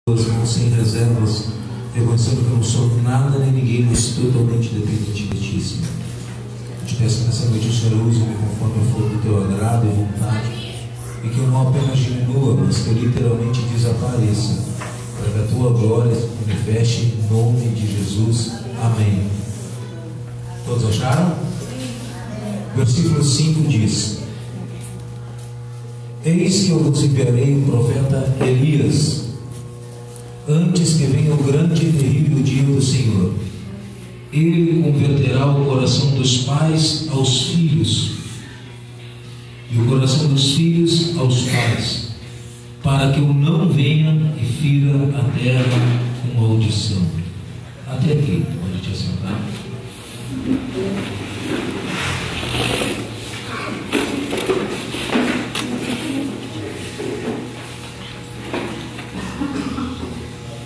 mãos sem reservas, reconhecendo que eu não sou nada nem ninguém, mas totalmente dependente de Ti, Senhor. Eu te peço que nessa noite o Senhor use-me conforme for do Teu agrado e vontade, e que eu não apenas diminua, mas que eu literalmente desapareça, para que a Tua glória se manifeste em nome de Jesus. Amém. Todos acharam? Versículo 5 diz: Eis que eu vos enviarei o profeta Elias, antes que venha o grande e terrível dia do Senhor. Ele converterá o coração dos pais aos filhos, e o coração dos filhos aos pais, para que eu não venha e fira a terra com maldição. Até aqui, pode te assentar.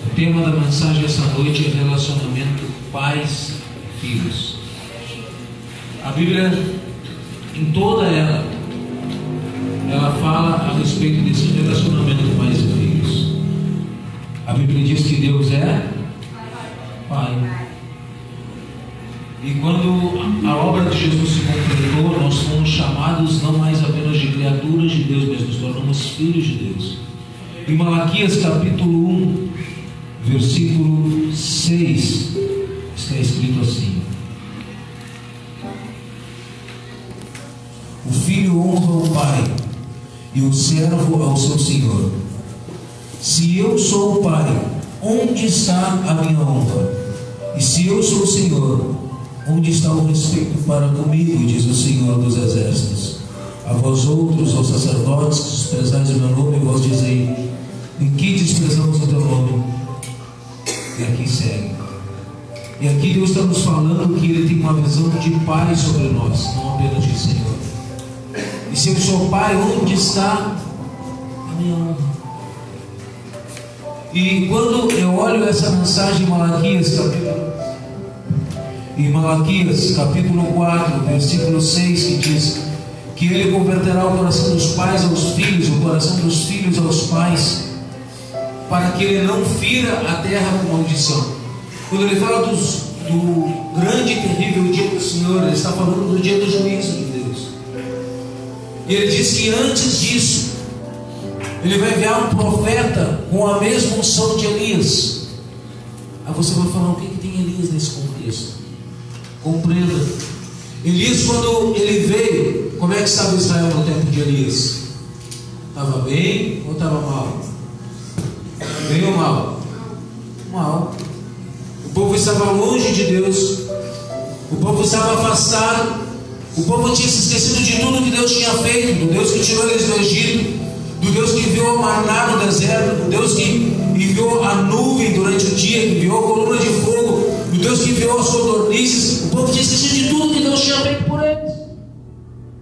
O tema da mensagem essa noite é relacionamento pais e filhos. A Bíblia, em toda ela fala a respeito desse relacionamento de pais e filhos. A Bíblia diz que Deus é Pai. E quando a obra de Jesus se completou, nós fomos chamados não mais apenas de criaturas de Deus, mas nos tornamos filhos de Deus. Em Malaquias capítulo 1, versículo 6, está escrito assim: O filho honra o pai, e o servo ao seu senhor. Se eu sou o pai, onde está a minha honra? E se eu sou o Senhor, onde está o respeito para comigo, diz o Senhor dos Exércitos? A vós outros, aos sacerdotes, que desprezais o meu nome, vós dizei: em que desprezamos o teu nome? E aqui segue. E aqui Deus está nos falando que Ele tem uma visão de Pai sobre nós, não apenas de Senhor. E se eu sou Pai, onde está a minha honra? E quando eu olho essa mensagem em Malaquias capítulo 4, versículo 6, que diz que Ele converterá o coração dos pais aos filhos, o coração dos filhos aos pais, para que Ele não fira a terra com maldição. Quando Ele fala do grande e terrível dia do Senhor, Ele está falando do dia do juízo de Deus. E Ele diz que antes disso Ele vai enviar um profeta com a mesma unção de Elias. Aí você vai falar: o que tem Elias nesse contexto? Compreenda. Elias, quando ele veio, como é que estava Israel no tempo de Elias? Estava bem ou estava mal? Bem ou mal? Mal. O povo estava longe de Deus, o povo estava afastado, o povo tinha se esquecido de tudo que Deus tinha feito, do Deus que tirou eles do Egito, do Deus que enviou a maná no deserto, do Deus que enviou a nuvem durante o dia, que enviou a coluna de fogo, do Deus que enviou as codornizes. O povo tinha esquecido de tudo que Deus tinha feito por eles.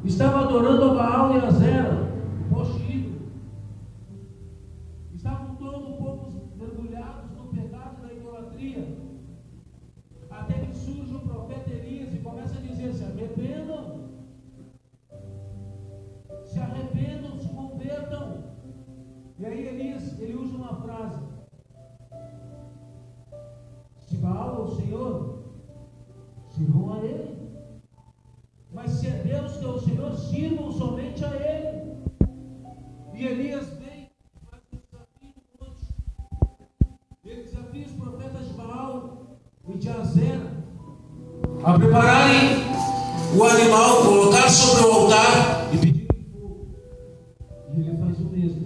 Estava adorando a Baal e a Zera, o poste ídolo. Estavam todo o povo mergulhados no pecado da idolatria. Até que surge o profeta Elias e começa a dizer: se arrependam. Se arrependam, se convertam. E aí Elias, ele usa uma frase: se Baal é o Senhor, sirvam a Ele. Mas se é Deus que é o Senhor, sirvam somente a Ele. E Elias vem e faz um desafio no monte. Ele desafia os profetas de Baal e de Azera a prepararem o animal, colocar sobre o altar e pedir fogo. E ele faz o mesmo.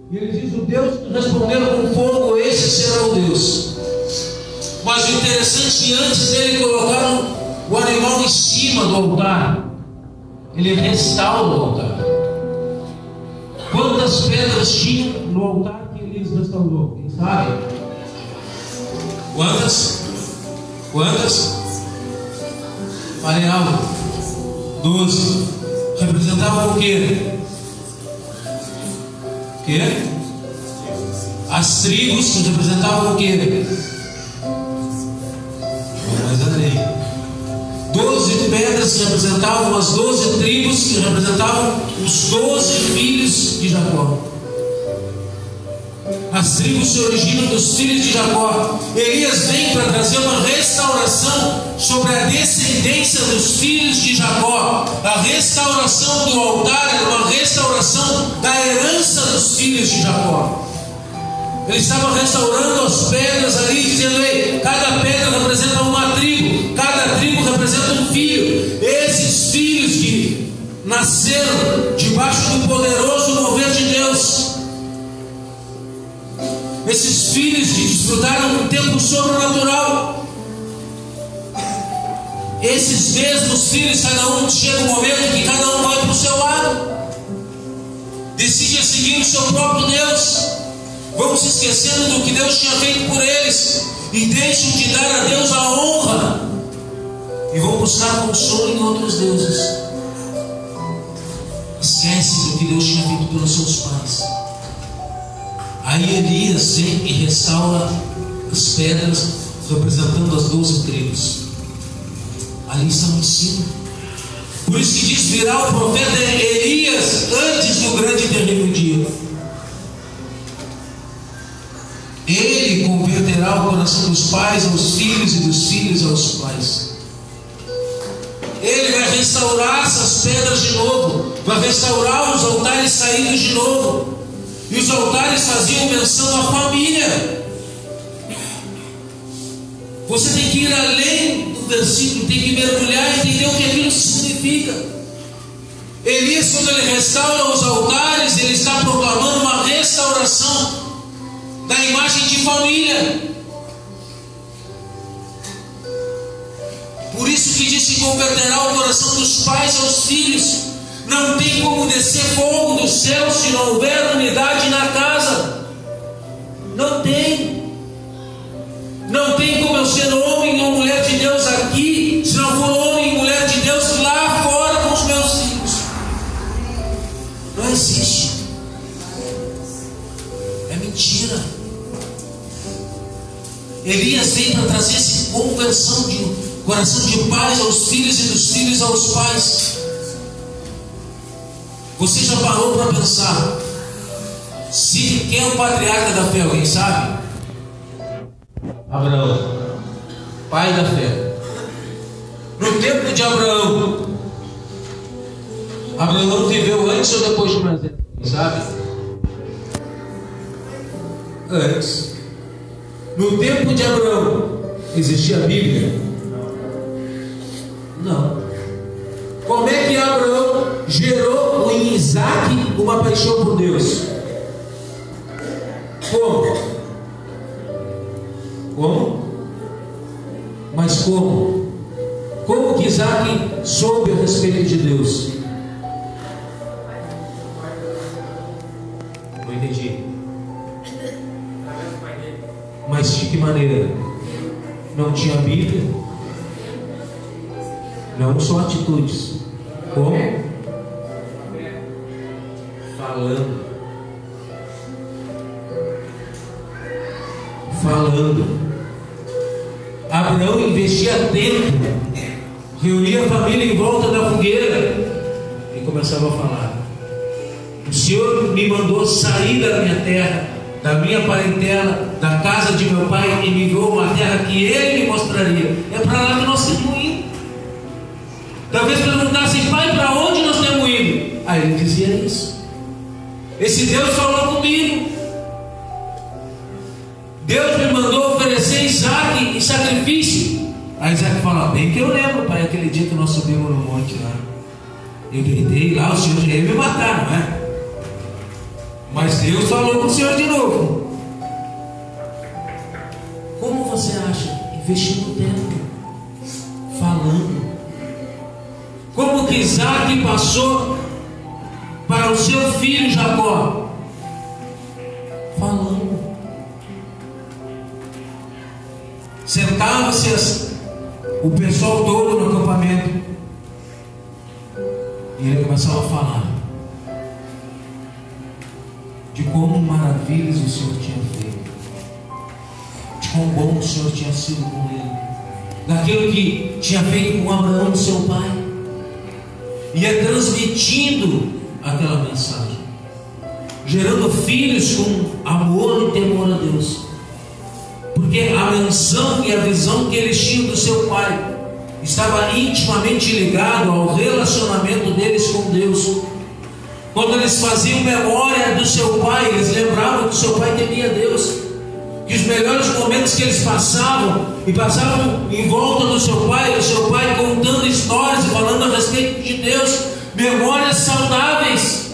E ele diz: o Deus que responderam com fogo, esse será o Deus. Mas o interessante, antes dele colocar o animal em cima do altar, ele restaura o altar. Quantas pedras tinham no altar que Elias restaurou? Quem sabe? Quantas? Falei algo. 12. Representavam o quê? As tribos que representavam o quê? Mais além. 12 pedras que representavam as 12 tribos, que representavam os 12 filhos de Jacó. As tribos se originam dos filhos de Jacó. Elias vem para trazer uma restauração sobre a descendência dos filhos de Jacó. A restauração do altar era uma restauração da herança dos filhos de Jacó. Ele estava restaurando as pedras ali, dizendo: ei, cada pedra representa uma tribo, cada tribo representa um filho. Esses filhos que nasceram debaixo do poderoso mover de Deus, esses filhos que desfrutaram um tempo sobrenatural, esses mesmos filhos, cada um chega um momento que cada um vai para o seu lado, decide seguir o seu próprio Deus, vão se esquecendo do que Deus tinha feito por eles e deixam de dar a Deus a honra e vão buscar consolo em outros deuses. Esquecem do que Deus tinha feito pelos seus pais. Aí Elias vem e restaura as pedras representando as 12 tribos. Ali estão em cima. Por isso que diz: virá o profeta Elias antes do grande e terrível dia. Ele converterá o coração dos pais aos filhos e dos filhos aos pais. Ele vai restaurar essas pedras de novo, vai restaurar os altares caídos de novo. E os altares faziam menção à família. Você tem que ir além do versículo, tem que mergulhar e entender o que aquilo significa. Elias, quando ele restaura os altares, ele está proclamando uma restauração da imagem de família. Por isso que diz que converterá o coração dos pais aos filhos. Não tem como descer fogo do céu se não houver unidade na casa. Não tem. Não tem como eu ser homem ou mulher de Deus aqui se não for homem e mulher de Deus lá fora com os meus filhos. Não existe. É mentira. Elias vem para trazer essa conversão de coração de pais aos filhos e dos filhos aos pais. Você já parou para pensar quem é o patriarca da fé? Alguém sabe? Abraão, pai da fé. No tempo de Abraão, Abraão viveu antes ou depois de Moisés? Sabe? Antes. No tempo de Abraão, existia a Bíblia? Não. Como é que Abraão gerou em Isaac uma paixão por Deus? Como? Como? Mas como? Como que Isaac soube a respeito de Deus? Não entendi. Mas de que maneira? Não tinha Bíblia? Não só atitudes. Como? Falando. Abraão investia tempo, reunia a família em volta da fogueira e começava a falar: o Senhor me mandou sair da minha terra, da minha parentela, da casa de meu pai, e me enviou uma terra que Ele me mostraria. É para lá que nós temos ido. Talvez perguntassem: pai, para onde nós temos ido? Aí ele dizia isso. Esse Deus falou comigo. Deus me mandou oferecer Isaac em sacrifício. Aí Isaac fala: bem que eu lembro, pai, aquele dia que nós subimos no monte lá. Eu gritei lá, o Senhor já ia me matar, não é? Mas Deus falou com o Senhor de novo. Como você acha? Investindo tempo, falando. Como que Isaac passou para o seu filho Jacó? Falando. Sentava-se o pessoal todo no acampamento e ele começava a falar de como maravilhas o Senhor tinha feito, de quão bom o Senhor tinha sido com ele, daquilo que tinha feito com Abraão, seu pai. Ia transmitindo aquela mensagem, gerando filhos com amor e temor a Deus. Porque a menção e a visão que eles tinham do seu pai estava intimamente ligado ao relacionamento deles com Deus. Quando eles faziam memória do seu pai, eles lembravam que o seu pai temia Deus, que os melhores momentos que eles passavam em volta do seu pai contando histórias e falando a respeito de Deus, memórias saudáveis,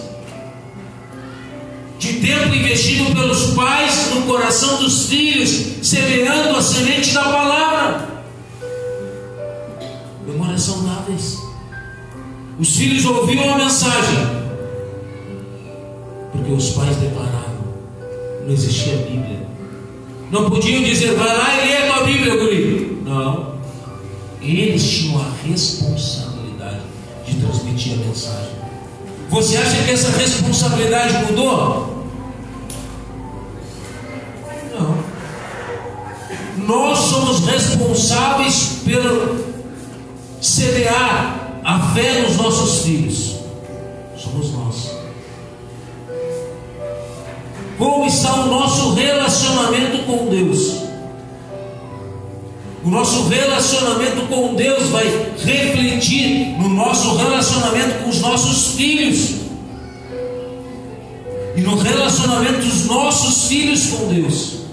de tempo investido pelos pais no coração dos filhos, semeando a semente da palavra. Memórias saudáveis. Os filhos ouviam a mensagem, porque os pais declaravam. Não existia Bíblia. Não podiam dizer, vai lá e lê a tua Bíblia, guri. Não. Eles tinham a responsabilidade de transmitir a mensagem. Você acha que essa responsabilidade mudou? Não. Nós somos responsáveis pelo semear a fé nos nossos filhos. Somos nós. Como está o nosso relacionamento com Deus? O nosso relacionamento com Deus vai refletir no nosso relacionamento com os nossos filhos e no relacionamento dos nossos filhos com Deus.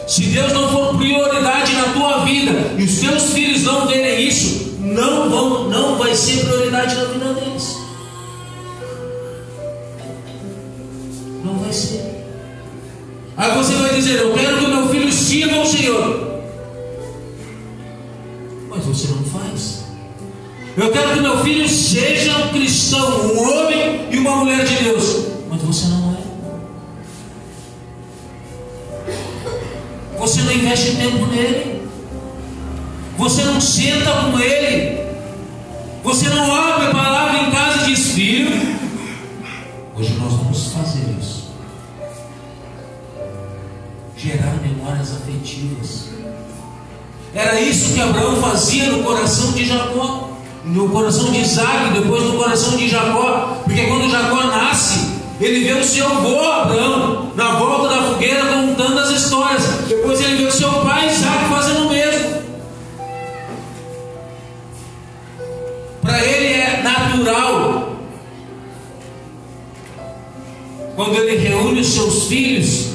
Se Deus não for prioridade na tua vida e os teus filhos não verem isso, não vai ser prioridade na vida deles. Não vai ser. Aí você vai dizer, eu quero que o meu filho sirva ao Senhor. Mas você não faz. Eu quero que meu filho seja um cristão, um homem e uma mulher de Deus. Mas você não é. Você não investe tempo nele. Você não senta com ele. Você não abre a palavra em casa e diz, filho, hoje nós vamos fazer isso. Gerar memórias afetivas. Era isso que Abraão fazia no coração de Jacó, no coração de Isaac, depois no coração de Jacó. Porque quando Jacó nasce, ele vê o seu avô Abraão na volta da fogueira contando as histórias. Depois ele vê o seu pai Isaac fazendo o mesmo. Para ele é natural, quando ele reúne os seus filhos,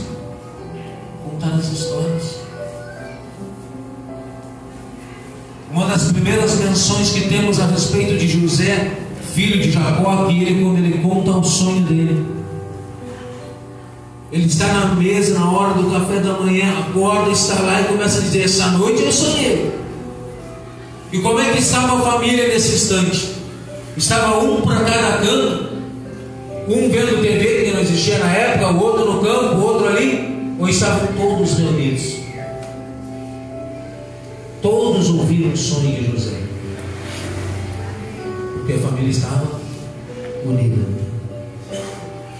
contar as histórias. Uma das primeiras menções que temos a respeito de José, filho de Jacó, que quando ele conta o sonho dele, ele está na mesa na hora do café da manhã, acorda, está lá e começa a dizer, essa noite eu sonhei. E como é que estava a família nesse instante? Estava um para cada canto, um vendo TV, que não existia na época, o outro no campo, o outro ali, ou estavam todos reunidos? Todos ouviram o sonho de José, porque a família estava unida.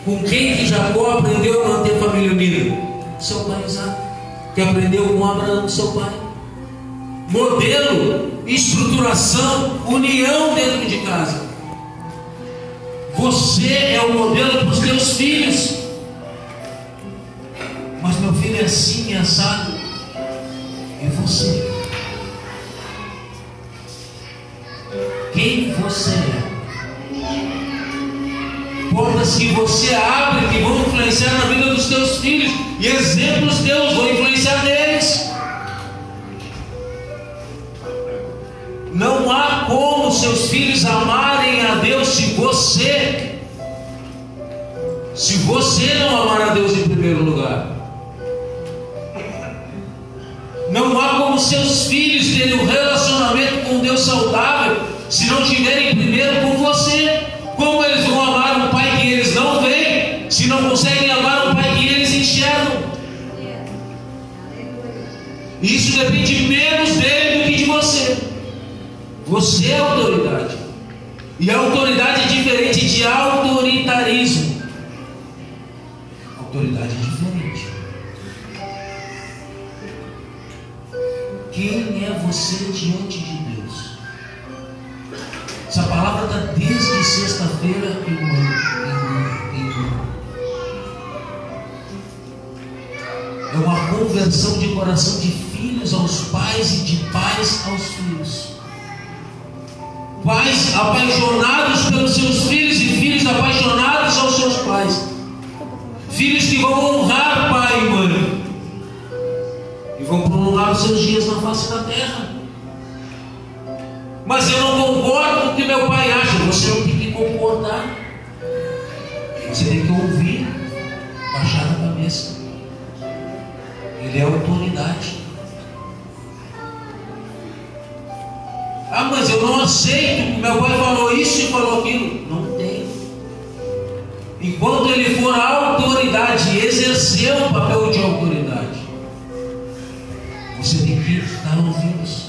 Com quem que Jacó aprendeu a manter a família unida? Seu pai Isaac, que aprendeu com Abraão, seu pai. Modelo, estruturação, união dentro de casa. Você é o modelo para os teus filhos. Mas meu filho é assim, é assado. E você? Quem você é? Portas que você abre que vão influenciar na vida dos teus filhos, e exemplos teus vão influenciar neles. Não há como seus filhos amarem a Deus se você não amar a Deus em primeiro lugar. Não há como seus filhos terem um relacionamento com Deus saudável se não tiverem primeiro com você. Como eles vão amar um pai que eles não veem, se não conseguem amar um pai que eles enxergam? Isso depende menos dele do que de você. Você é autoridade. E a autoridade é diferente de autoritarismo. Autoridade é diferente. Quem é você diante de Deus? Essa palavra está desde sexta-feira em É uma conversão de coração de filhos aos pais e de pais aos filhos. Pais apaixonados pelos seus filhos e filhos apaixonados aos seus pais. Filhos que vão honrar pai e mãe e vão prolongar os seus dias na face da terra. Mas eu não concordo com o que meu pai acha. Você não tem que concordar. Você tem que ouvir, baixar a cabeça. Ele é autoridade. Ah, mas eu não aceito que meu pai falou isso e falou aquilo. Não tem. Enquanto ele for a autoridade e exercer o papel de autoridade, você tem que dar ouvidos.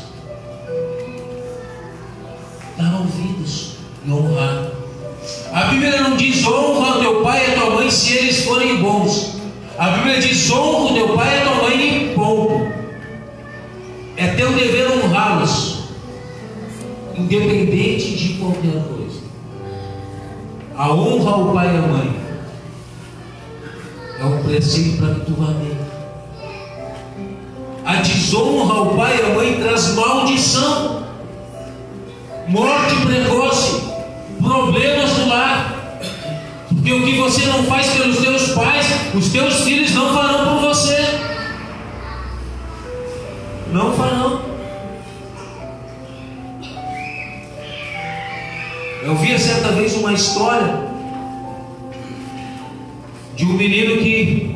Dar ouvidos e honrar. A Bíblia não diz honra teu pai e a tua mãe se eles forem bons. A Bíblia diz honra teu pai e a tua mãe em pouco. É teu dever honrá-los, independente de qualquer coisa. A honra ao pai e à mãe é um preceito para que tu vá bem. A desonra ao pai e à mãe traz maldição, morte precoce, problemas no lar. Porque o que você não faz pelos teus pais, os teus filhos não farão por você. Não farão. Eu vi certa vez uma história de um menino que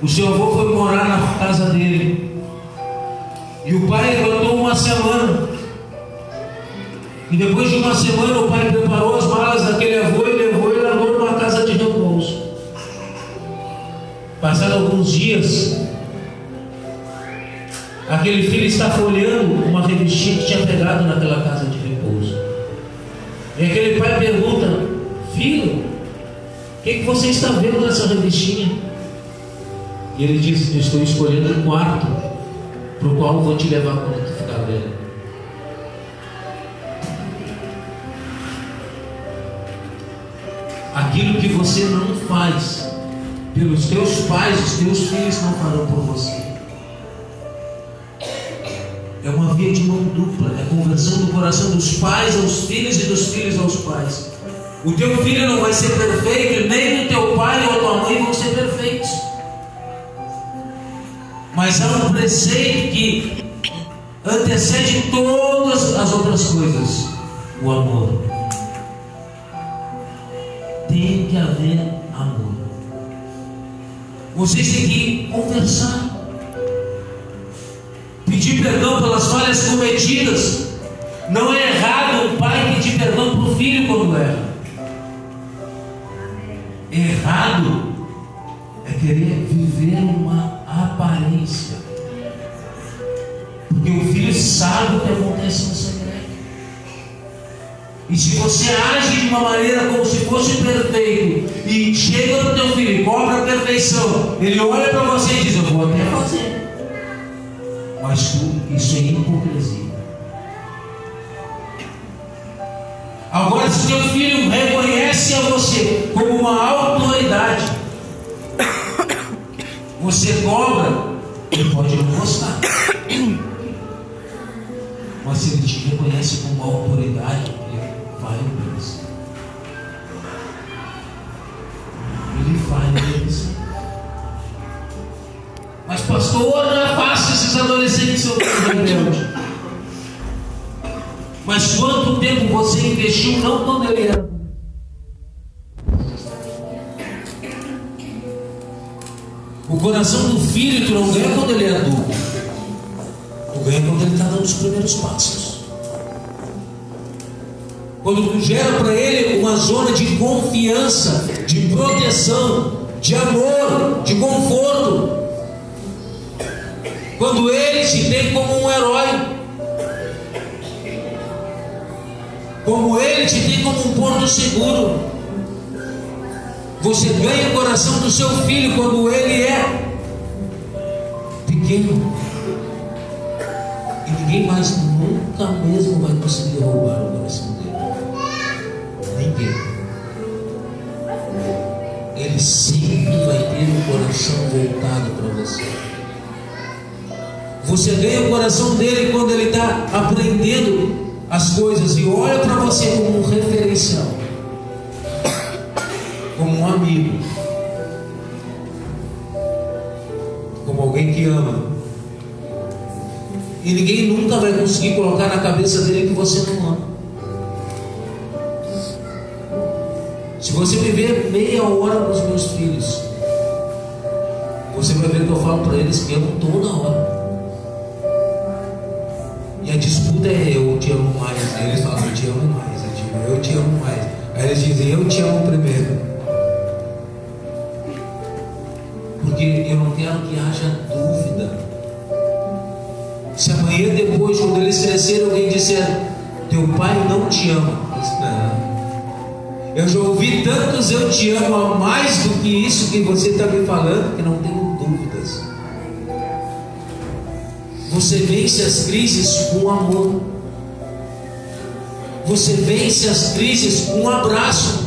o seu avô foi morar na casa dele. E o pai levantou uma semana. E depois de uma semana o pai preparou as malas daquele avô e levou e largou numa casa de repouso. Passados alguns dias, aquele filho está folheando uma revistinha que tinha pegado naquela casa de repouso. E aquele pai pergunta: filho, o que você está vendo nessa revistinha? E ele diz: estou escolhendo um quarto para o qual vou te levar quando tu ficar velho. Aquilo que você não faz pelos teus pais, os teus filhos não farão por você. É uma via de mão dupla. É a conversão do coração dos pais aos filhos e dos filhos aos pais. O teu filho não vai ser perfeito, nem o teu pai ou a tua mãe vão ser perfeitos. Mas há um preceito que antecede todas as outras coisas: o amor. Tem que haver amor. Vocês têm que conversar, pedir perdão pelas falhas cometidas. Não é errado o pai pedir perdão para o filho quando erra. Errado é querer viver uma aparência, porque o filho sabe o que acontece no segredo. E se você age de uma maneira como se fosse perfeito e chega para o teu filho e cobra a perfeição, ele olha para você e diz: eu vou até fazer, mas isso é hipocrisia. Agora, se teu filho reconhece a você como uma autoridade, você cobra, ele pode não gostar, mas se ele te reconhece como uma autoridade, vai obedecer. Ele vai obedecer. Mas pastor, não é fácil esses adolescentes são rebeldes. Mas quanto tempo você investiu, não quando ele era? O coração do filho tu não ganha quando ele é adulto. Tu ganha quando ele está dando os primeiros passos. Quando tu gera para ele uma zona de confiança, de proteção, de amor, de conforto. Quando ele te tem como um herói. Como ele te tem como um porto seguro. Você ganha o coração do seu filho quando ele é pequeno. E ninguém mais nunca mesmo vai conseguir roubar o coração dele. Ninguém. Ele sempre vai ter dele um coração voltado para você. Você ganha o coração dele quando ele está aprendendo as coisas e olha para você como um referencial, como um amigo, como alguém que ama. E ninguém nunca vai conseguir colocar na cabeça dele que você não ama. Se você me ver meia hora com os meus filhos, você vai ver que eu falo para eles que amam toda hora. E a disputa é: eu te amo mais. Aí eles falam: eu te amo mais. Eu digo: eu te amo mais. Aí eles dizem: eu te amo primeiro. Porque eu não quero que haja dúvida. Se amanhã depois, quando eles crescerem, alguém disser: teu pai não te ama, não. Eu já ouvi tantos eu te amo a mais do que isso que você está me falando, que não tenho dúvidas. Você vence as crises com amor. Você vence as crises com um abraço.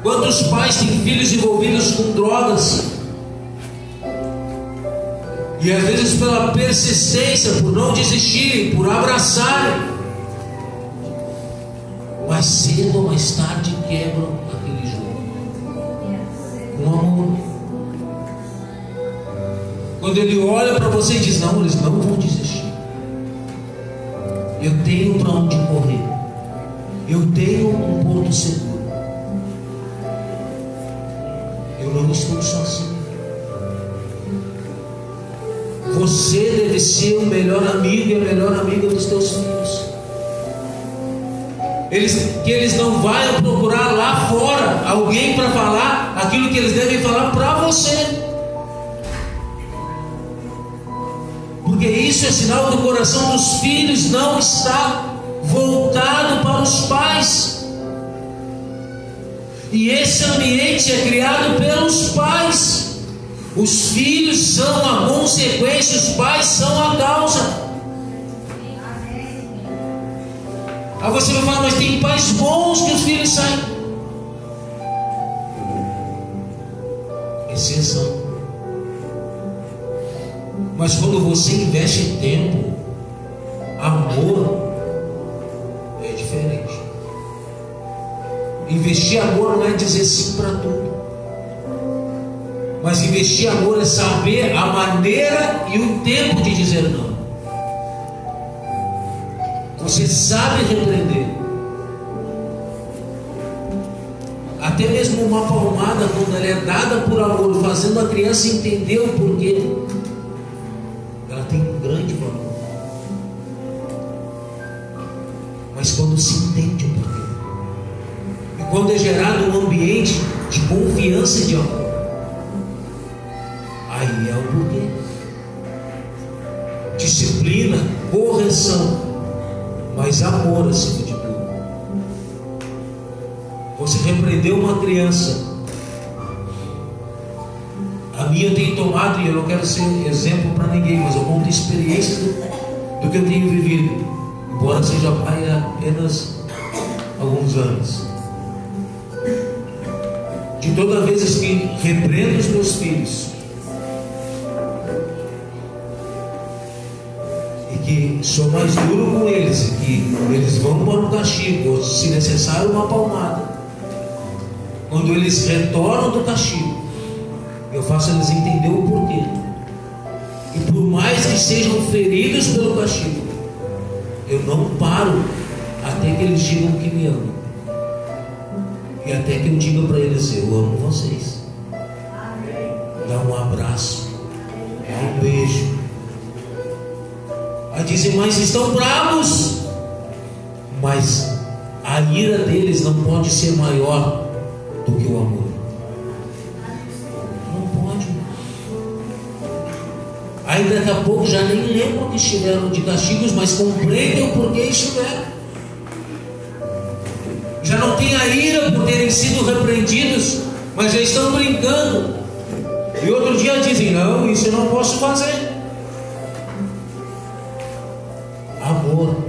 Quantos pais têm filhos envolvidos com drogas? E às vezes pela persistência, por não desistirem, por abraçarem, mais cedo ou mais tarde quebram aquele jogo. Com amor. Quando ele olha para você e diz: não, eles não vão desistir. Eu tenho para onde correr. Eu tenho um ponto seguro. Eu não estou sozinho. Você deve ser o melhor amigo e a melhor amiga dos teus filhos. Que eles não vão procurar lá fora alguém para falar aquilo que eles devem falar para você. Porque isso é sinal do coração dos filhos não está voltado para os pais. E esse ambiente é criado pelos pais. Os filhos são a consequência, os pais são a causa. Aí você vai falar: mas tem pais bons que os filhos saem. Exceção. Mas quando você investe tempo, amor, é diferente. Investir amor não é dizer sim para tudo. Mas investir amor é saber a maneira e o tempo de dizer não. Você sabe repreender. Até mesmo uma palmada, quando ela é dada por amor, fazendo a criança entender o porquê, ela tem um grande valor. Mas quando se entende o porquê, e quando é gerado um ambiente de confiança e de amor, aí é o porquê. Disciplina, correção, mas amor acima de tudo. Você repreendeu uma criança. A minha tem tomado, e eu não quero ser exemplo para ninguém, mas eu conto experiência do que eu tenho vivido, embora seja pai há apenas alguns anos. De toda vez que repreendo os meus filhos, que sou mais duro com eles, que eles vão para o castigo, ou se necessário uma palmada, quando eles retornam do castigo, eu faço eles entender o porquê. E por mais que sejam feridos pelo castigo, eu não paro até que eles digam que me amam, e até que eu diga para eles: eu amo vocês. Dá um abraço, dá um beijo. Aí dizem: mas estão bravos. Mas a ira deles não pode ser maior do que o amor. Não pode. Aí daqui a pouco já nem lembram que estiveram de castigos, mas compreendem o porquê estiveram. Já não tem a ira por terem sido repreendidos, mas já estão brincando. E outro dia dizem: não, isso eu não posso fazer. Amor.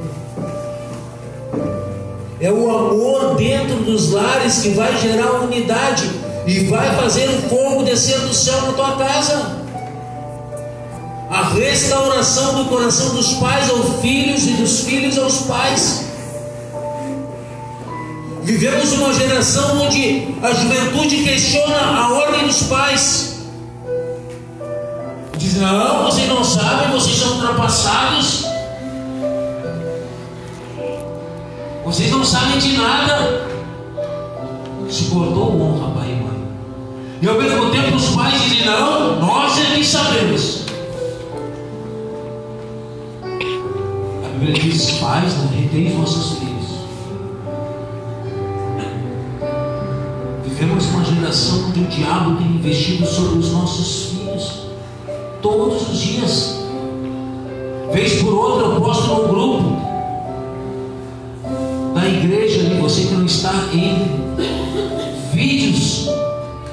É o amor dentro dos lares que vai gerar unidade e vai fazer um fogo descer do céu na tua casa. A restauração do coração dos pais aos filhos e dos filhos aos pais. Vivemos uma geração onde a juventude questiona a ordem dos pais. Diz: não, vocês não sabem, vocês são ultrapassados, vocês não sabem de nada. Se cortou honra, pai e mãe. E ao mesmo tempo os pais dizem: não, nós é que sabemos. A Bíblia diz: pais, não retém vossos filhos. Vivemos uma geração onde o diabo tem investido sobre os nossos filhos todos os dias. Vez por outra eu posto no grupo da igreja ali, você que não está em vídeos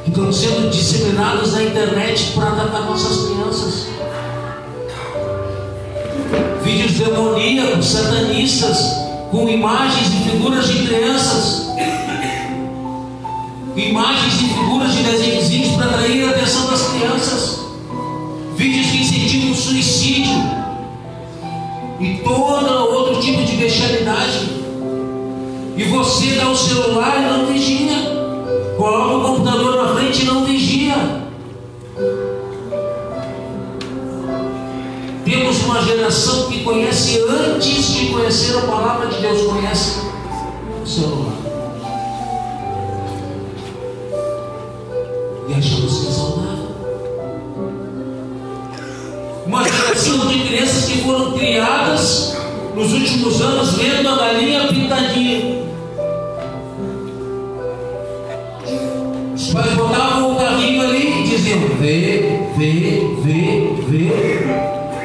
que estão sendo disseminados na internet para atacar nossas crianças. Vídeos demoníacos, satanistas, com imagens e figuras de crianças, imagens e figuras de desenhos para atrair a atenção das crianças, vídeos que incentivam o suicídio e todo outro tipo de bestialidade. E você dá o celular e não vigia, coloca o computador na frente e não vigia. Temos uma geração que conhece antes de conhecer a palavra de Deus, conhece o celular. E achamos que é saudável. Uma geração de crianças que foram criadas nos últimos anos vendo a galinha pintadinha. Os pais botavam o carrinho ali e diziam: vê.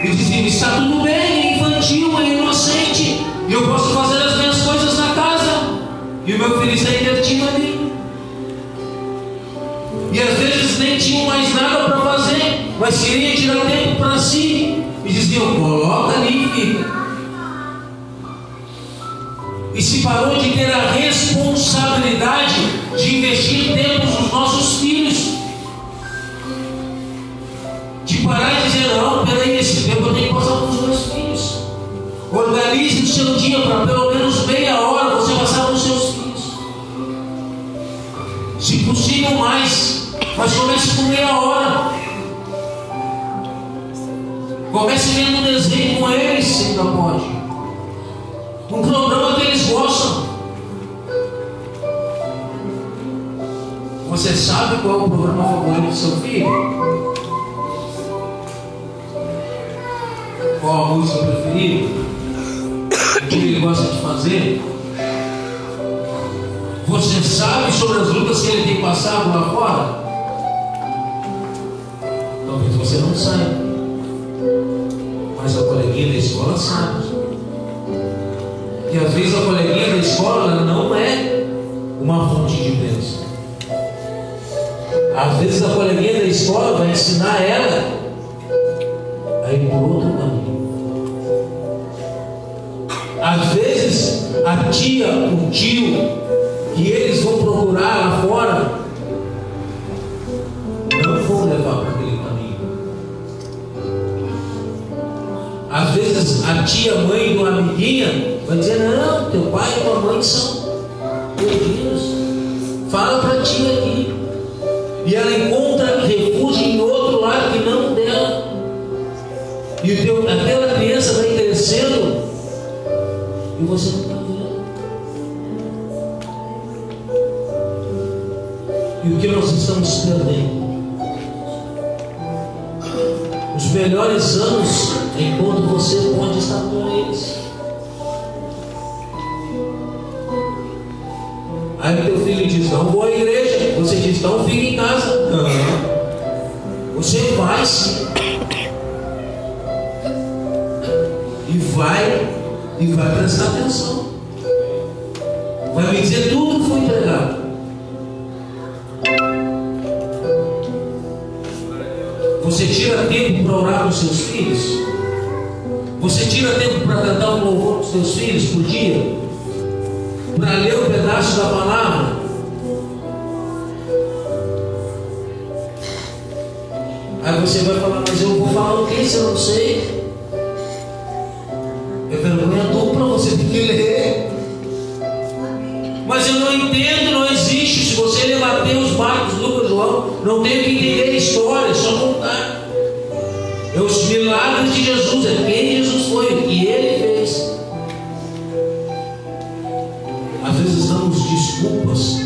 E diziam: está tudo bem, é infantil, é inocente, e eu posso fazer as minhas coisas na casa. E o meu filho está invertido ali. E às vezes nem tinham mais nada para fazer, mas queriam tirar tempo para si. E diziam: coloca ali e fica. E se parou de ter a responsabilidade de investir tempo nos nossos filhos. De parar e dizer: não, peraí, esse tempo eu tenho que passar com os meus filhos. Organize o seu dia para pelo menos meia hora você passar com os seus filhos. Se possível mais, mas comece com meia hora. Comece vendo um desenho com eles, se ainda pode. Um programa que eles gostam. Você sabe qual é o programa favorito do seu filho? Qual a música preferida? O que ele gosta de fazer? Você sabe sobre as lutas que ele tem passado lá fora? Talvez você não saiba, mas a coleguinha da escola sabe. E às vezes a coleguinha da escola ela não é uma fonte de bênção. Às vezes a coleguinha da escola vai ensinar ela a ir por outro caminho. Às vezes a tia, o tio que eles vão procurar lá fora não vão levar para aquele caminho. Às vezes a tia, mãe de uma amiguinha vai dizer: não, teu pai e tua mãe são perdidos, fala para a tia aqui. E ela encontra refúgio em outro lar que não dela. E aquela criança vai crescendo e você não está vendo. E o que nós estamos perdendo? Os melhores anos enquanto você pode estar com eles. Aí o teu filho diz: não vou à igreja. Você diz: então fica em casa. Não. Você vai sim. E vai prestar atenção. Vai me dizer tudo que foi entregado. Você tira tempo para orar com os seus filhos? Você tira tempo para cantar um louvor com os seus filhos por dia? para ler um pedaço da palavra? Aí você vai falar, mas eu vou falar o que se eu não sei? É vergonha dupla, você tem que ler. Mas eu não entendo, não existe. Se você ler Mateus, Marcos, Lucas, João, não tem que entender a história, é só contar. É os milagres de Jesus, é quem Jesus foi, o que ele fez. Às vezes damos desculpas.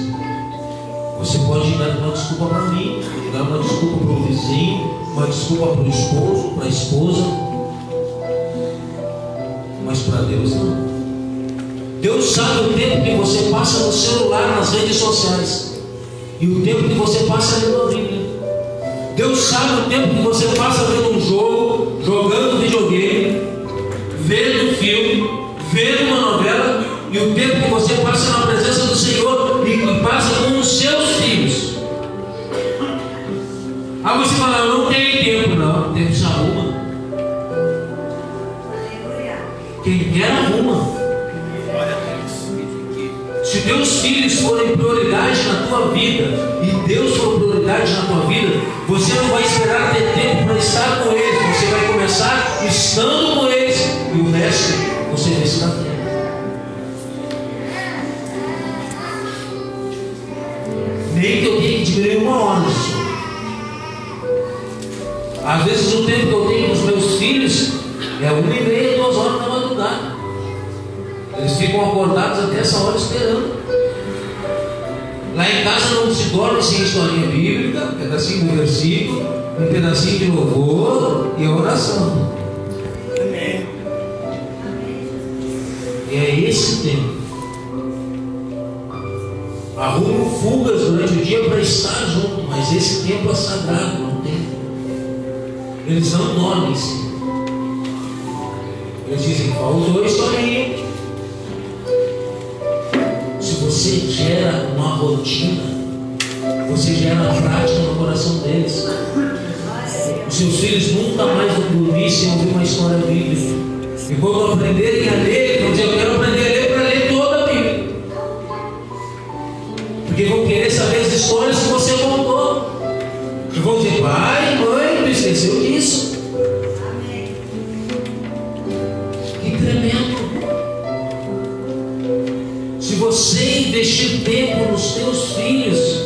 Você pode dar uma desculpa para mim, dar uma desculpa para o vizinho, uma desculpa para o esposo, para a esposa, mas para Deus não. Deus sabe o tempo que você passa no celular, nas redes sociais, e o tempo que você passa lendo a Bíblia. Deus sabe o tempo que você passa vendo um jogo, jogando videogame, vendo filme, vendo uma novela, e o tempo que você passa na presença do Senhor e que passa com os seus filhos. Aí você fala, eu não tenho tempo. Não, tempo se arruma. Quem quer arruma. Se teus filhos forem prioridade na tua vida e Deus for prioridade na tua vida, você não vai esperar ter tempo para estar com eles. Você vai começar estando com eles e o resto você vai estar tendo. Nem que eu tenha que diminuir 1 hora. Às vezes o tempo que eu tenho com os meus filhos é 1h30, 2 horas da madrugada. Eles ficam acordados até essa hora esperando. Lá em casa não se dorme sem historinha bíblica, um pedacinho do versículo, um pedacinho de louvor e a oração. Amém. E é esse tempo. Arrumo fugas durante o dia para estar junto, mas esse tempo é sagrado, não tem. Eles não dormem sim. Eles dizem, faltou a historinha. Se você gera uma rotina, você gera prática no coração deles. Os seus filhos nunca mais vão dormir sem ouvir uma história bíblica. E quando aprenderem a ler, vão dizer, eu quero aprender a ler para ler toda a Bíblia. Porque vão querer saber as histórias que você contou. E vão dizer, pai, mãe, tu esqueceu disso. Que tremendo. Se você investir tempo nos teus filhos,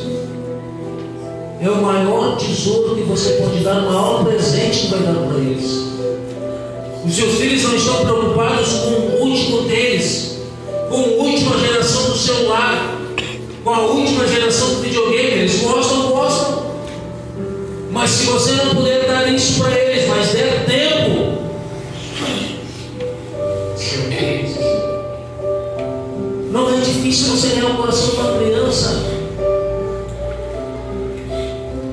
é o maior tesouro que você pode dar, o maior presente que vai dar para eles. Os seus filhos não estão preocupados com o último deles, com a última geração do celular, com a última geração do videogame. Eles gostam, mas se você não puder dar isso para eles, mas der tempo, não é difícil você ganhar o coração de uma criança.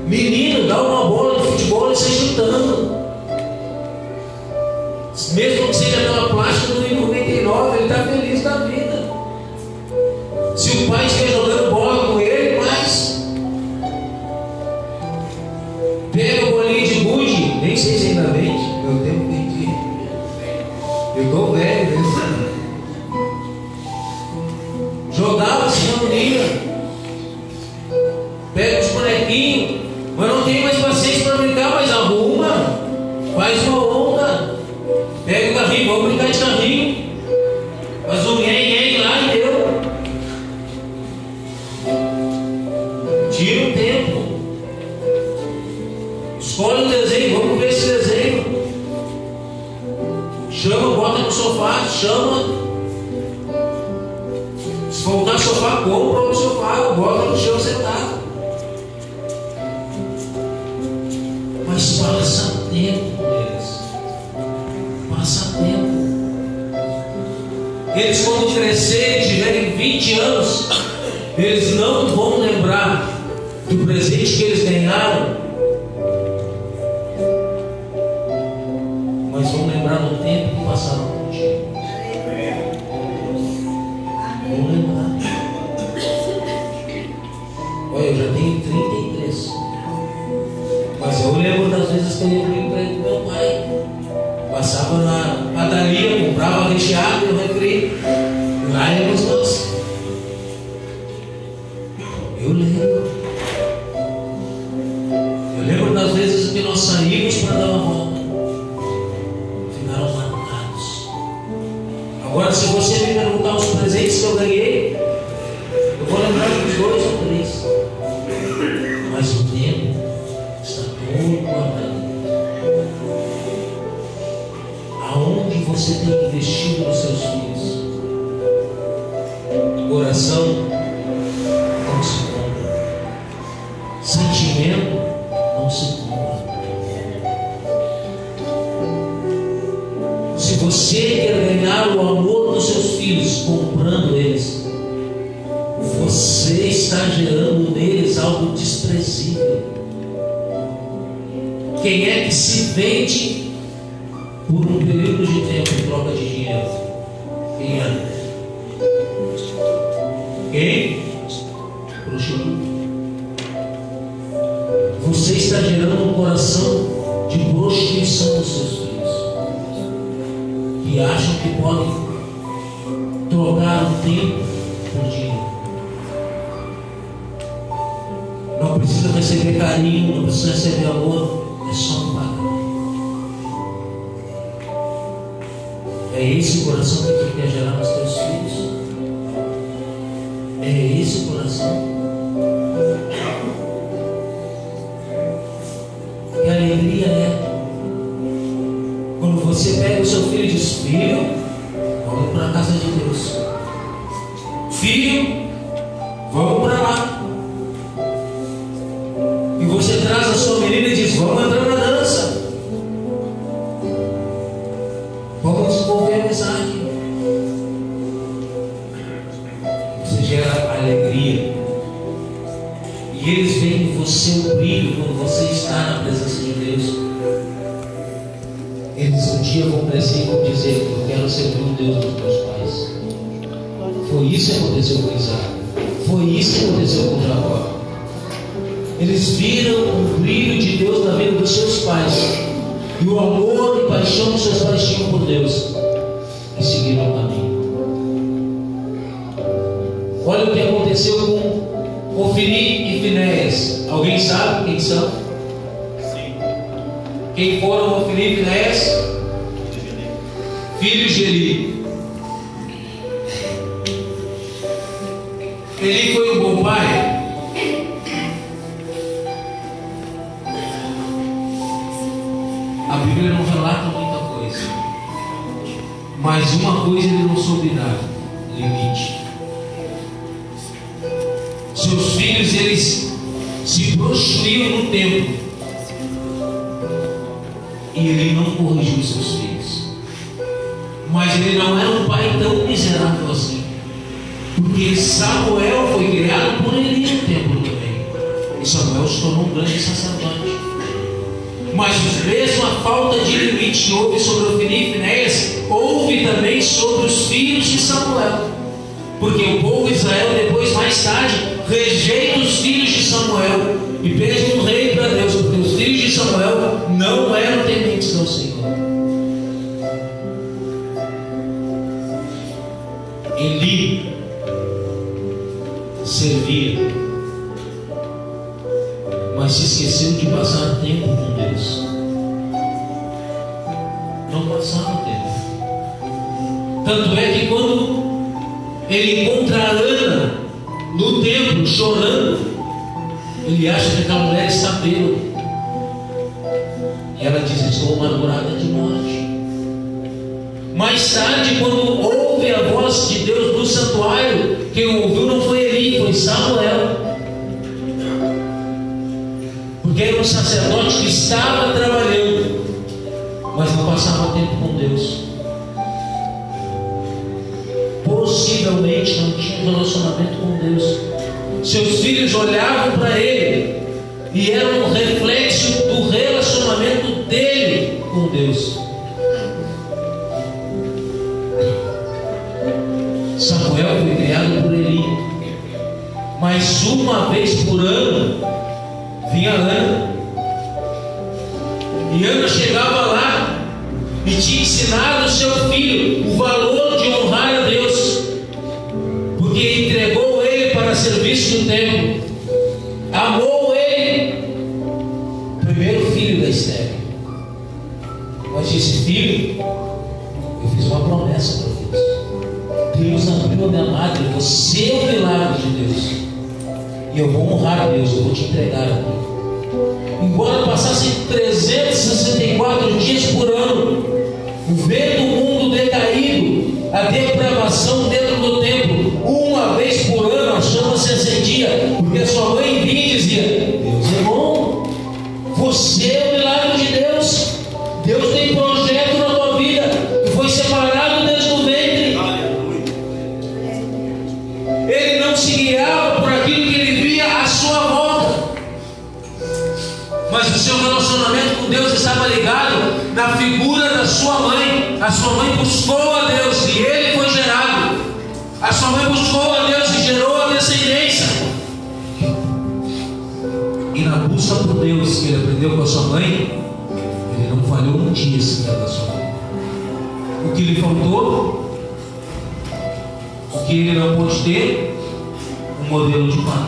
Menino, dá uma bola de futebol e sai chutando. Mesmo que seja aquela plástica do 99, ele está feliz da vida. Se o pai estiver jogando bola com ele, mas pega o bolinho de gude, nem sei se ainda vende, meu tempo tem que ir. Eu estou velho, né? Jogava, se reunia, pega os bonequinhos, mas não tem mais paciência para brincar, mas arruma, faz uma onda, pega o carrinho, vamos brincar de carrinho, faz um nhen lá e deu. Tira o tempo, escolhe um desenho, vamos ver esse desenho, chama, bota no sofá, chama. Se voltar no sofá, compra o sofá, bota no chão sentado. Mas passa tempo com eles. Passa tempo. Eles, quando crescerem, tiverem 20 anos, eles não vão lembrar do presente que eles ganharam, mas vão lembrar do tempo que passaram contigo. Vão lembrar. Olha, eu já tenho 33. Mas eu lembro das vezes que eu ia para o meu pai. Passava na padaria, comprava recheado no recreio. Lá éramos nós. das vezes que nós saímos para dar uma volta, ficaram marcados. Agora, se você me perguntar os presentes que eu ganhei, eu vou lembrar de 2 ou 3. Mas o tempo está todo guardado. Aonde você tem investido nos seus filhos? Coração não se compra. Sentimento não se compra. Se você quer ganhar o amor dos seus filhos comprando eles, você está gerando neles algo desprezível. Quem é que se vende por um período de tempo em troca de dinheiro? Quem é? Quem? Prostituta. Você está gerando um coração de prostituição dos seus filhos, que acham que podem trocar o tempo por dinheiro. Não precisa receber carinho, não precisa receber amor, é só um pagamento. É esse o coração que tu quer gerar nos teus filhos? É esse o coração? Que alegria é quando você pega o seu filho e diz: filho, vamos para a casa de Deus. Filho, vamos para lá. E você traz a sua menina e diz: vamos entrar na dança. Vamos desenvolver a amizade. Você gera alegria. E eles veem em você o brilho quando você está na presença de Deus. Eles um dia vão crescer e vão dizer: eu quero servir o Deus dos meus pais. Foi isso que aconteceu com Isaac. Foi isso que aconteceu com Jacó. Eles viram o brilho de Deus na vida dos seus pais e o amor e paixão que seus pais tinham por Deus, e seguiram o caminho. Olha o que aconteceu com Ofni e Finéias. Alguém sabe quem são? Sim. Quem foram Ofni e Finéias? Filhos de Eli. Eli foi um bom pai? A Bíblia não relata muita coisa, mas uma coisa ele não soube dar: limite. Seus filhos, eles se prostituíam no templo, e ele não corrigiu seus filhos. Mas ele não era um pai tão miserável assim, porque Samuel foi criado por Eli no templo também, e Samuel se tornou um grande sacerdote. Mas mesmo a falta de limite que houve sobre Ofni e Finéias, houve também sobre os filhos de Samuel. Porque o povo de Israel, depois, mais tarde, rejeita os filhos de Samuel e pede um rei para Deus, porque os filhos de Samuel não eram tementes ao Senhor. Eli servia, mas se esqueceu de passar tempo com Deus. Não passava tempo. Tanto é que quando ele encontra a Ana no templo chorando, ele acha que aquela mulher está bêbada. E ela diz: estou amargurada de morte. Mais tarde, quando ouve a voz de Deus no santuário, quem ouviu não foi Eli, foi Samuel. Porque era um sacerdote que estava trabalhando, mas não passava tempo com Deus. Possivelmente não tinha um relacionamento com Deus. Seus filhos olhavam para ele e era um reflexo do relacionamento dele com Deus. Samuel foi criado por Eli, mas uma vez por ano vinha Ana, e Ana chegava lá e tinha ensinado o seu filho o valor de honrar a Deus, porque entregou ele para serviço do templo, amou ele. primeiro filho da Esther. Mas disse: filho, eu fiz uma promessa para Deus. Deus abriu a minha madre, você é o milagre de Deus. E eu vou honrar Deus, eu vou te entregar aqui. Embora passassem 364 dias por ano, vendo o mundo decaído, a depravação dentro do templo, uma vez por ano a chama se acendia, porque sua mãe vinha e dizia: Deus é bom, você é o milagre de Deus, Deus tem projeto na tua vida, tu foi separado desde o ventre. Ele não se guiava por aquilo que ele via à sua volta, mas o seu relacionamento com Deus estava ligado na figura da sua mãe. A sua mãe buscou a Deus e ele foi gerado. A sua mãe buscou a Deus e gerou a descendência. E na busca por Deus que ele aprendeu com a sua mãe, ele não falhou um dia sequer da sua mãe. O que lhe faltou, o que ele não pôde ter, um modelo de pai.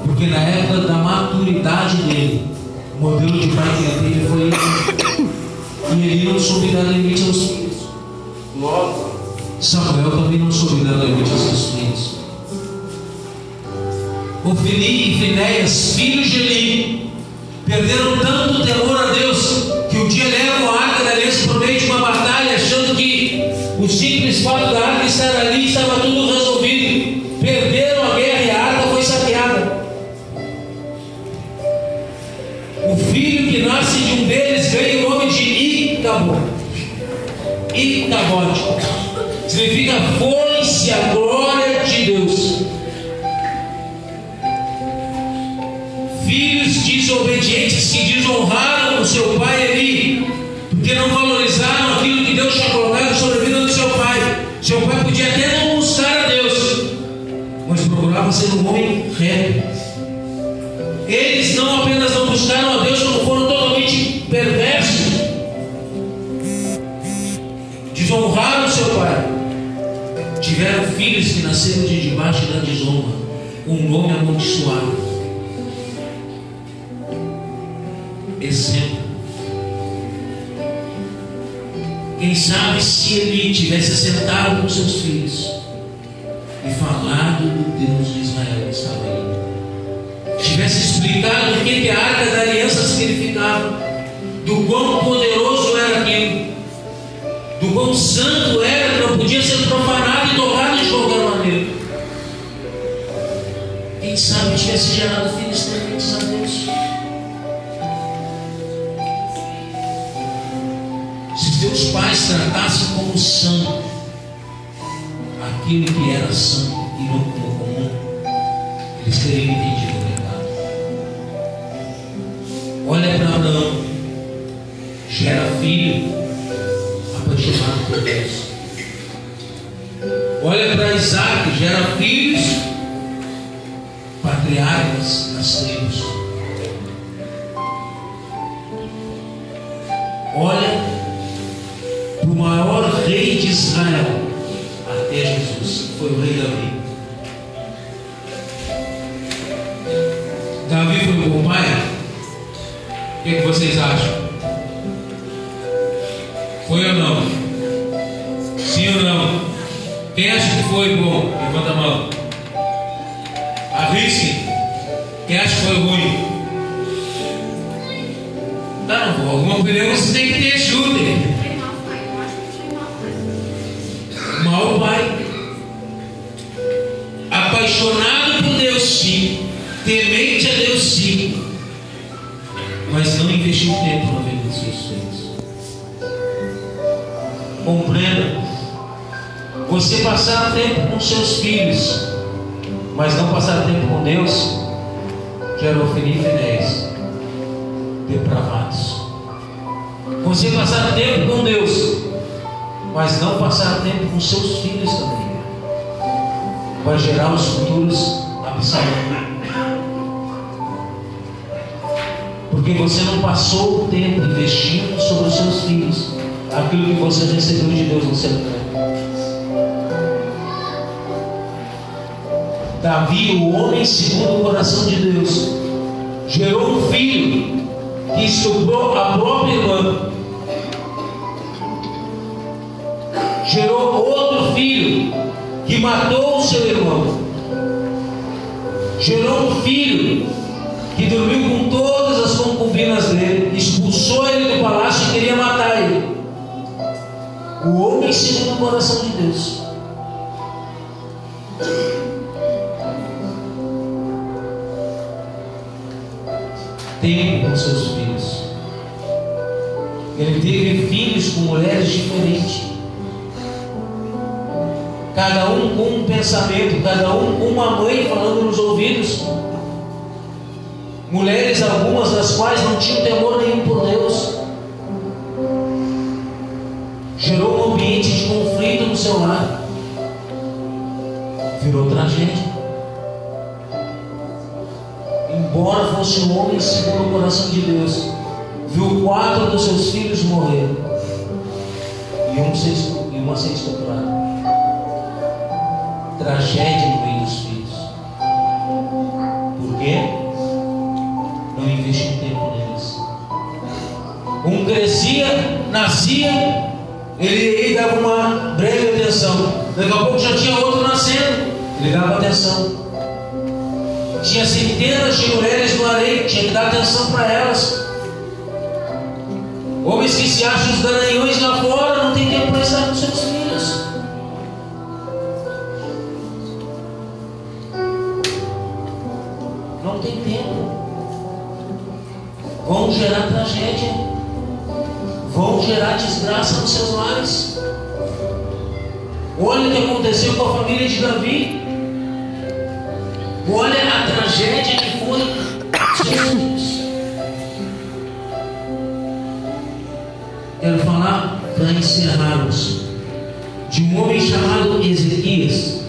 Porque na época da maturidade dele, o modelo de pai que ele teve foi ele. E ele não soube dar limite aos filhos. Samuel também não soube dar limite aos seus filhos. Ofni e Finéias, filhos de Eli, perderam tanto o temor a Deus que um dia levam a arca da aliança por meio de uma batalha, achando que o simples fato da arca estar ali estava tudo resolvido. Perderam a guerra e a arca foi saqueada. O filho que nasce de um deles ganha o nome de Icabote. Significa foi-se a glória de Deus. Filhos desobedientes que desonraram o seu pai Eli, porque não valorizaram aquilo que Deus tinha colocado sobre a vida do seu pai. Seu pai podia até não buscar a Deus, mas procurava ser um homem reto. Eles não apenas não buscaram a Deus, como foram totalmente perversos. Desonraram seu pai. Tiveram filhos que nasceram de debaixo da desonra, com um nome amaldiçoado. Exemplo. Quem sabe se ele tivesse sentado com seus filhos e falado do Deus de Israel que estava ali, tivesse explicado o que a arca da aliança significava, do quão poderoso era aquilo, do quão santo era, que não podia ser profanado e tocado de qualquer maneira. Quem sabe tivesse gerado filhos tementes a Deus. Se seus pais tratassem como santo aquilo que era santo e não como comum, eles teriam entendido o recado. Olha para Abraão, gera filho apaixonado por Deus. Olha para Isaac, gera filhos patriarcas das tribos. Olha para o maior rei de Israel até Jesus, foi o rei Davi. Davi foi um bom pai? O que vocês acham? Foi ou não? Sim ou não? Quem acha que foi bom? Levanta a mão. Arrisque. Quem acha que foi ruim? Tá, não, alguma opinião vocês têm que ter, chutem. Mau pai. Apaixonado por Deus, sim. Temente a Deus, sim. Mas não investiu tempo na vida dos seus filhos. Compreenda. Você passar tempo com seus filhos, mas não passar tempo com Deus, gera Ofni e Finéias, depravados. Você passar tempo com Deus, mas não passar tempo com seus filhos também, vai gerar os futuros Absalão. Porque você não passou o tempo investindo sobre os seus filhos aquilo que você recebeu de Deus no céu. Davi, o homem segundo o coração de Deus, gerou um filho que estuprou a própria irmã. Gerou outro filho que matou o seu irmão. Gerou um filho que dormiu com todas as concubinas dele, expulsou ele do palácio e queria matar ele. O homem segundo o coração de Deus. Tempo com seus filhos. Ele teve filhos com mulheres diferentes, cada um com um pensamento, cada um com uma mãe falando nos ouvidos. Mulheres, algumas das quais não tinham temor nenhum por Deus. Gerou um ambiente de conflito no seu lar. Virou tragédia. Embora fosse um homem segundo o coração de Deus, viu 4 dos seus filhos morrer e uma ser estuprada. Tragédia no meio dos filhos. Por quê? Não investiu tempo neles. Um crescia, nascia, ele dava uma breve atenção. Daqui a pouco já tinha outro nascendo, ele dava atenção. Tinha centenas de mulheres no harém, tinha que dar atenção para elas. Homens que se acham os garanhões lá fora, não tem tempo para estar com seus filhos. Não tem tempo. Vão gerar tragédia, vão gerar desgraça nos seus lares. Olha o que aconteceu com a família de Davi. Olha a tragédia que foi Jesus. Quero falar para encerrarmos de um homem chamado Ezequias.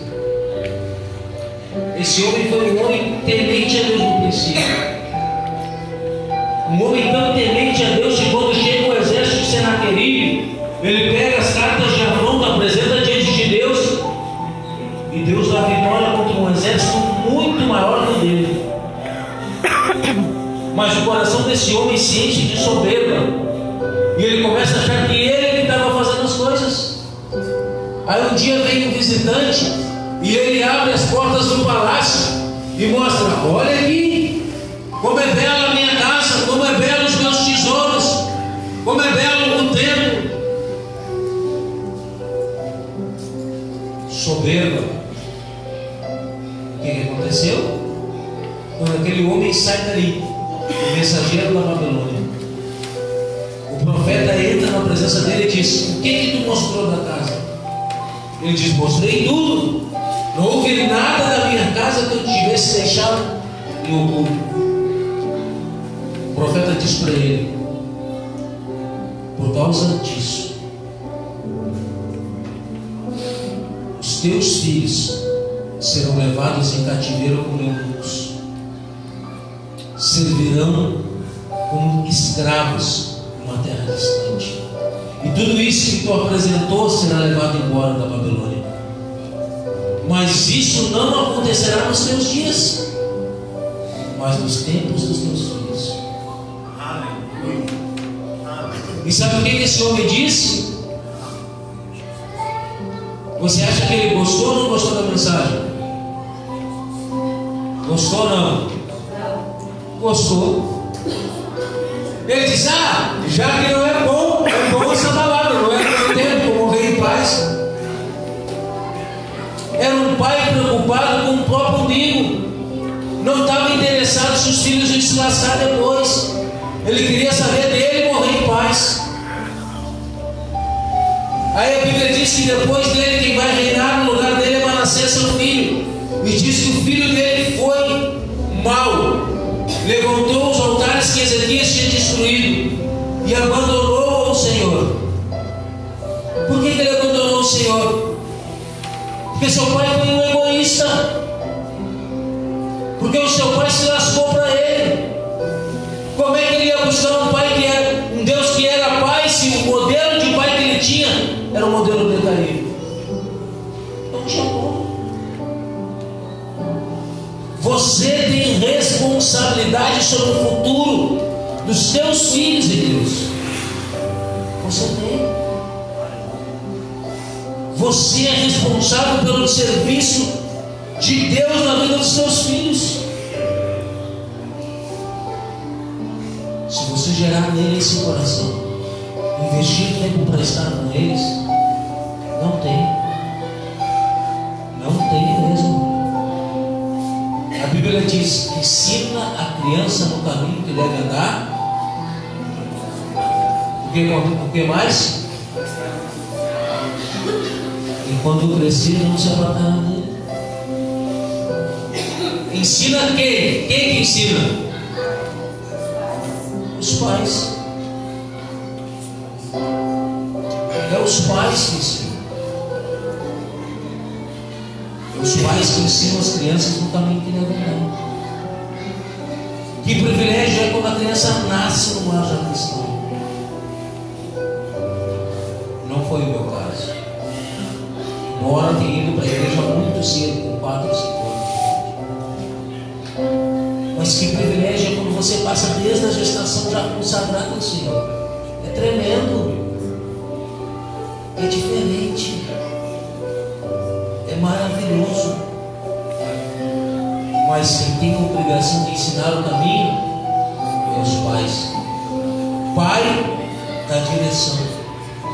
Esse homem foi um homem temente a Deus no princípio. Um homem tão temente a Deus que quando chega o exército de Senaqueribe, ele pega as cartas de afronta, apresenta diante de Deus, e Deus dá vitória contra um exército muito maior que o dele. Mas o coração desse homem se enche de soberba, e ele começa a achar que ele que estava fazendo as coisas. Aí um dia vem um visitante e ele abre as portas do palácio e mostra: olha aqui, como é bela a minha casa, como é belo os meus tesouros, como é belo o templo. Soberba. O que aconteceu? Quando aquele homem sai dali, o mensageiro da Babilônia, o profeta entra na presença dele e diz: o que tu mostrou da casa? Ele diz: mostrei tudo. Não houve nada da minha casa que eu tivesse deixado em oculto. O profeta diz para ele: por causa disso, os teus filhos serão levados em cativeiro como eunucos, servirão como escravos numa terra distante, e tudo isso que tu apresentou será levado embora da Babilônia. Mas isso não acontecerá nos teus dias, mas nos tempos dos teus filhos. Aleluia. E sabe o que esse homem disse? Você acha que ele gostou ou não gostou da mensagem? Gostou ou não? Gostou. Ele disse: já que não é bom essa palavra, não é que eu tenho como morrer em paz. Era um pai preocupado com o próprio umbigo, não estava interessado se os filhos iam se lascar depois. Ele queria saber dele morrer em paz. Aí a Bíblia diz que depois dele, quem vai reinar no lugar dele é Manassés, seu filho. E diz que o filho dele foi mau, levantou os altares que Ezequias tinha destruído e abandonou o Senhor. Por que ele abandonou o Senhor? Porque seu pai foi um egoísta. Porque o seu pai se lascou para ele. Como é que ele ia buscar um pai que era um Deus que era pai, se o modelo de pai que ele tinha era um modelo decaído? Não tinha como. Você tem responsabilidade responsabilidade sobre o futuro dos teus filhos, Deus. Você tem. Você é responsável pelo serviço de Deus na vida dos teus filhos. Se você gerar nele esse coração, investir tempo para estar com eles, não tem. Não tem mesmo. A Bíblia diz: ensina a criança no caminho que deve andar. O que mais? E quando crescer, não se apartará dele. Ensina quem? Quem que ensina? Os pais. É os pais que ensinam. Os pais que ensinam as crianças no caminho que devem andar. Que privilégio é quando a criança nasce no lar já cristão. Não foi o meu caso. Embora tenha ido para a igreja muito cedo, com 4 ou 5 anos. Mas que privilégio é quando você passa desde a gestação já consagrado ao Senhor. É tremendo. É diferente. É maravilhoso. Mas quem tem a obrigação de ensinar o caminho é os pais. Pai dá direção.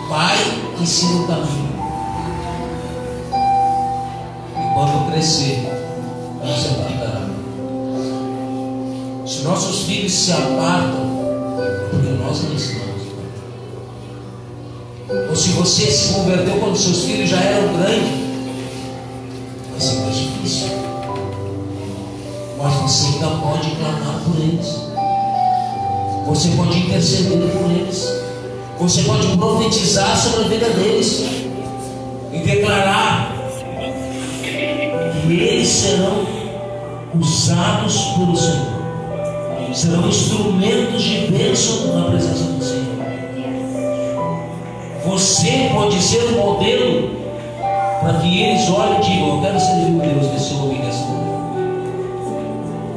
Pai ensina o caminho. E quando crescer, não se apartará. Se nossos filhos se apartam, é porque nós não ensinamos. Ou se você se converteu quando seus filhos já eram grandes, vai ser mais difícil. Mas você ainda pode clamar por eles. Você pode interceder por eles. Você pode profetizar sobre a vida deles e declarar que eles serão usados pelo Senhor. Serão instrumentos de bênção na presença do Senhor. Você pode ser um modelo para que eles olhem e digam: eu quero servir o Deus desse homem, dessa mulher.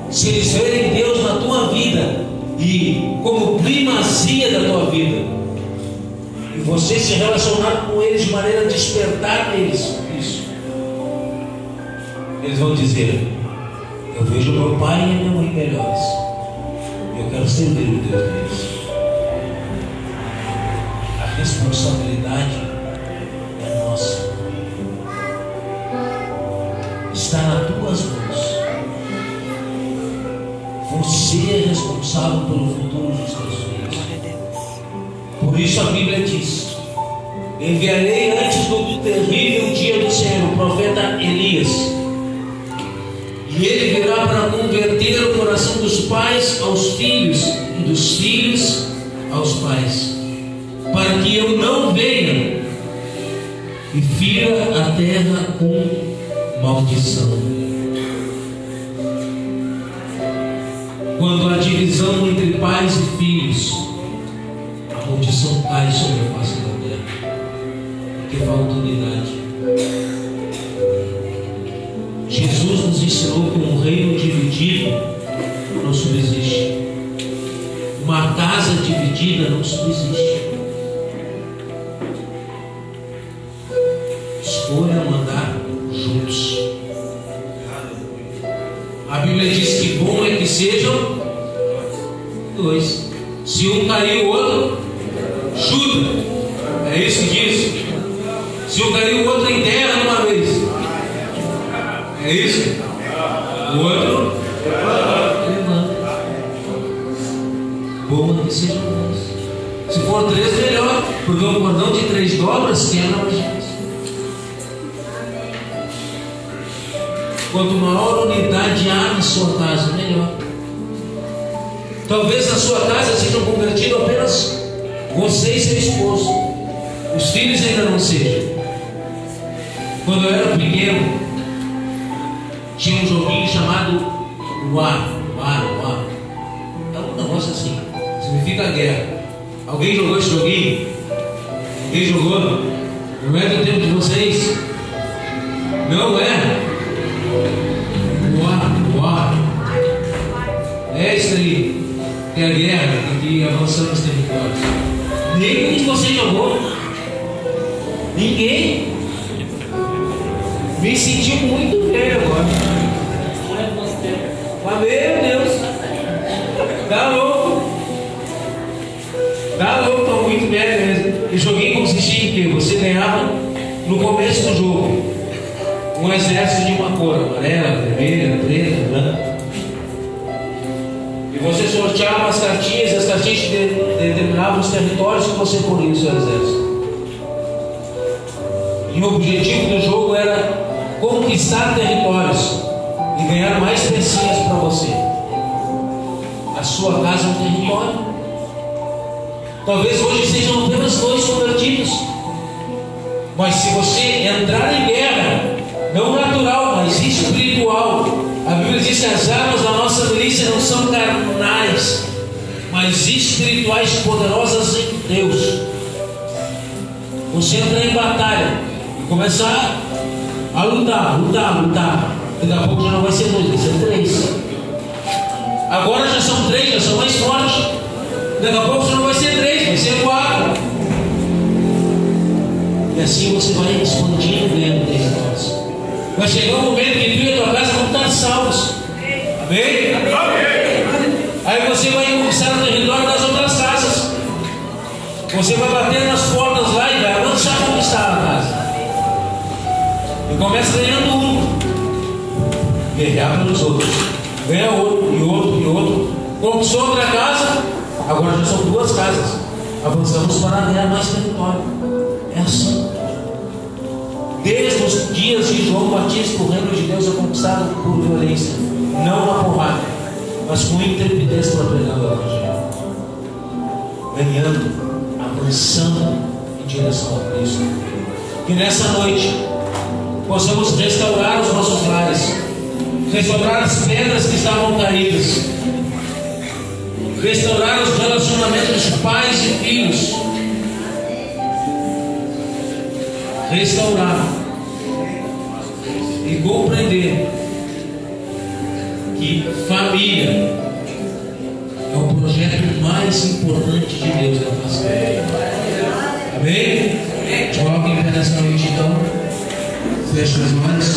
Se eles verem Deus na tua vida e como primazia da tua vida, e você se relacionar com eles de maneira a despertar neles isso, eles vão dizer: eu vejo meu pai e minha mãe melhores, eu quero servir o Deus deles. A responsabilidade é nossa. Está nas tuas mãos. Você é responsável pelo futuro dos teus filhos. Por isso a Bíblia diz: enviarei antes do terrível dia do Senhor o profeta Elias, e ele virá para converter o coração dos pais aos filhos e dos filhos aos pais, para que eu não venha e fira a terra com maldição. Quando há divisão entre pais e filhos, a maldição cai sobre a face da terra, porque falta unidade. Jesus nos ensinou que um reino dividido não subsiste. Uma casa dividida não subsiste. Escolha andar juntos. A Bíblia diz que bom é que sejam dois. Se um cair, o outro chuta. É isso que diz. Se um cair, o outro enterra de uma vez. É isso? O outro levanta. Bom é que sejam dois. Se for 3, melhor, porque um cordão de 3 dobras quebra mais gente. Quanto maior unidade há na sua casa, melhor. Talvez na sua casa sejam convertidos apenas você e seu esposo. Os filhos ainda não sejam. Quando eu era pequeno, tinha um joguinho chamado War. É um negócio assim, significa guerra. Alguém jogou esse joguinho? Alguém jogou? Não é do tempo de vocês? Não é? War. mestre, tem a guerra, tem que ir avançando nos territórios. Nenhum de vocês jogou. Ninguém. Me senti muito velho agora. Mas meu Deus, tá louco. Tá louco, tô muito velho mesmo. E joguei consistia em quê? Você ganhava no começo do jogo um exército de uma cor, amarela, vermelha, preta, branca. E você sorteava as cartinhas, e as cartinhas determinavam os territórios que você poria o seu exército. E o objetivo do jogo era conquistar territórios e ganhar mais pecinhas para você. A sua casa é um território. Talvez hoje sejam apenas 2 convertidos. Mas se você entrar em guerra, não natural, mas espiritual, a Bíblia diz que as armas da nossa milícia não são carnais, mas espirituais, poderosas em Deus. Você entra em batalha e começar a lutar. Daqui a pouco já não vai ser 2, vai ser 3. Agora já são 3, já são mais fortes. Daqui a pouco já não vai ser 3, vai ser 4. E assim você vai expandindo dentro territórios. Vai chegar um momento que tu e a tua casa vão estar salvos. Amém? Aí você vai conquistar o território das outras casas. Você vai bater nas portas lá e vai avançar a conquistar a casa. E começa ganhando um. Guerrear pelos outros. Ganha outro, e outro, e outro. Conquistou outra casa. Agora já são 2 casas. Avançamos para ganhar mais território. É assim. Desde os dias de João Batista, o reino de Deus é conquistado por violência, não na porrada, mas com intrepidez para pregar o Evangelho, ganhando, avançando em direção a Cristo. Que nessa noite possamos restaurar os nossos lares, restaurar as pedras que estavam caídas, restaurar os relacionamentos de pais e filhos, restaurar e compreender que família é o projeto mais importante de Deus na face da Amém? Coloque em pé nessa noite então. Feche as mãos.